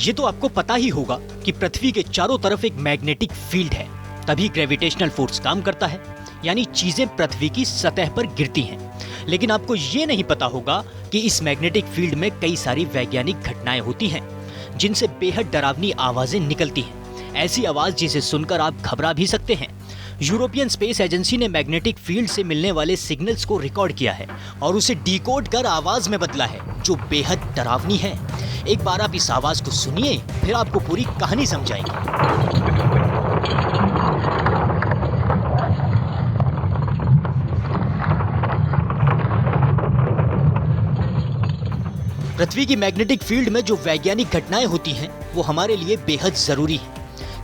ये तो आपको पता ही होगा कि पृथ्वी के चारों तरफ एक मैग्नेटिक फील्ड है, तभी ग्रेविटेशनल फोर्स काम करता है, यानी चीजें पृथ्वी की सतह पर गिरती हैं। लेकिन आपको ये नहीं पता होगा कि इस मैग्नेटिक फील्ड में कई सारी वैज्ञानिक घटनाएं होती हैं, जिनसे बेहद डरावनी आवाजें निकलती हैं। ऐसी आवाज जिसे सुनकर आप घबरा भी सकते हैं। यूरोपियन स्पेस एजेंसी ने मैग्नेटिक फील्ड से मिलने वाले सिग्नल्स को रिकॉर्ड किया है और उसे डिकोड कर आवाज में बदला है, जो बेहद डरावनी है। एक बार आप इस आवाज को सुनिए, फिर आपको पूरी कहानी समझाएंगे। पृथ्वी की मैग्नेटिक फील्ड में जो वैज्ञानिक घटनाएं होती हैं, वो हमारे लिए बेहद जरूरी है,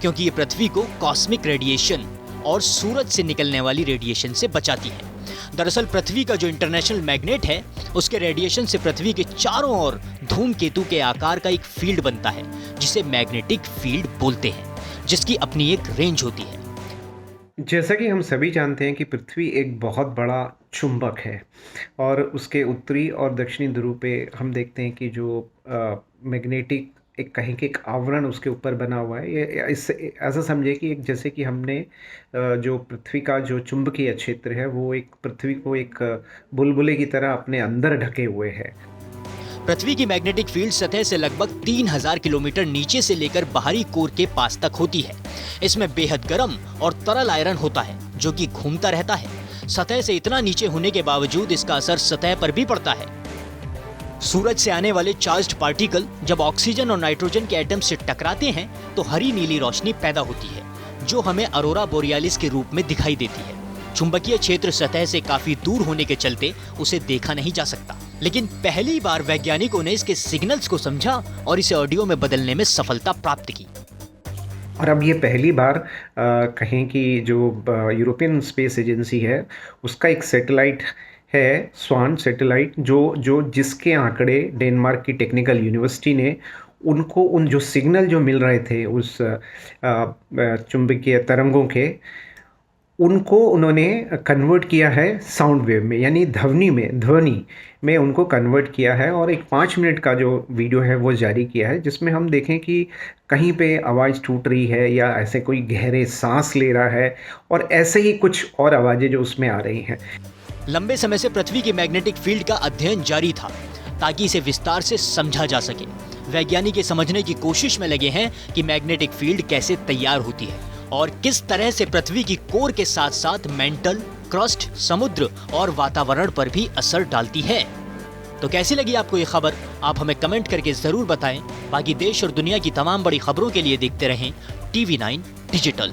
क्योंकि ये पृथ्वी को कॉस्मिक रेडिएशन और सूरज से निकलने वाली रेडिएशन से बचाती है। दरअसल पृथ्वी का जो इंटरनेशनल मैग्नेट है, उसके रेडिएशन से पृथ्वी के चारों ओर धूमकेतु के आकार का एक फील्ड बनता है, जिसे मैग्नेटिक फील्ड बोलते हैं, जिसकी अपनी एक रेंज होती है। जैसा कि हम सभी जानते हैं कि पृथ्वी एक बहुत बड़ा चुंबक है और उसके उत्तरी और दक्षिणी ध्रुव पे हम देखते हैं कि जो मैग्नेटिक एक कहीं के एक आवरण उसके ऊपर बना हुआ है। ये इससे ऐसा समझे कि एक जैसे कि हमने जो पृथ्वी का जो चुंबकीय क्षेत्र है वो एक पृथ्वी को एक बुलबुले की तरह अपने अंदर ढके हुए है। पृथ्वी की मैग्नेटिक फील्ड सतह से लगभग 3000 किलोमीटर नीचे से लेकर बाहरी कोर के पास तक होती है। इसमें बेहद गर्म और तरल आयरन होता है, जो कि घूमता रहता है। सतह से इतना नीचे होने के बावजूद इसका असर सतह पर भी पड़ता है। सूरज से आने वाले चार्ज्ड पार्टिकल जब ऑक्सीजन और नाइट्रोजन के एटम से टकराते हैं तो हरी नीली रोशनी पैदा होती है, जो हमें अरोरा बोरियालिस के रूप में दिखाई देती है। चुंबकीय क्षेत्र सतह से काफी दूर होने के चलते उसे देखा नहीं जा सकता, लेकिन पहली बार वैज्ञानिकों ने इसके सिग्नल्स को समझा और इसे ऑडियो में बदलने में सफलता प्राप्त की। और अब ये पहली बार कहें कि जो यूरोपियन स्पेस एजेंसी है उसका एक सैटेलाइट है, स्वान सैटेलाइट, जो जिसके आंकड़े डेनमार्क की टेक्निकल यूनिवर्सिटी ने उनको उन जो सिग्नल जो मिल रहे थे उस चुंबकीय तरंगों के, उनको उन्होंने कन्वर्ट किया है साउंड वेव में, यानी ध्वनि में उनको कन्वर्ट किया है। और एक 5 मिनट का जो वीडियो है वो जारी किया है, जिसमें हम देखें कि कहीं पे आवाज़ टूट रही है या ऐसे कोई गहरे सांस ले रहा है और ऐसे ही कुछ और आवाज़ें जो उसमें आ रही हैं। लंबे समय से पृथ्वी की मैग्नेटिक फील्ड का अध्ययन जारी था ताकि इसे विस्तार से समझा जा सके। वैज्ञानिक समझने की कोशिश में लगे हैं कि मैग्नेटिक फील्ड कैसे तैयार होती है और किस तरह से पृथ्वी की कोर के साथ साथ मेंटल, क्रस्ट, समुद्र और वातावरण पर भी असर डालती है। तो कैसी लगी आपको ये खबर? आप हमें कमेंट करके जरूर बताएं। बाकी देश और दुनिया की तमाम बड़ी खबरों के लिए देखते रहें TV9 डिजिटल।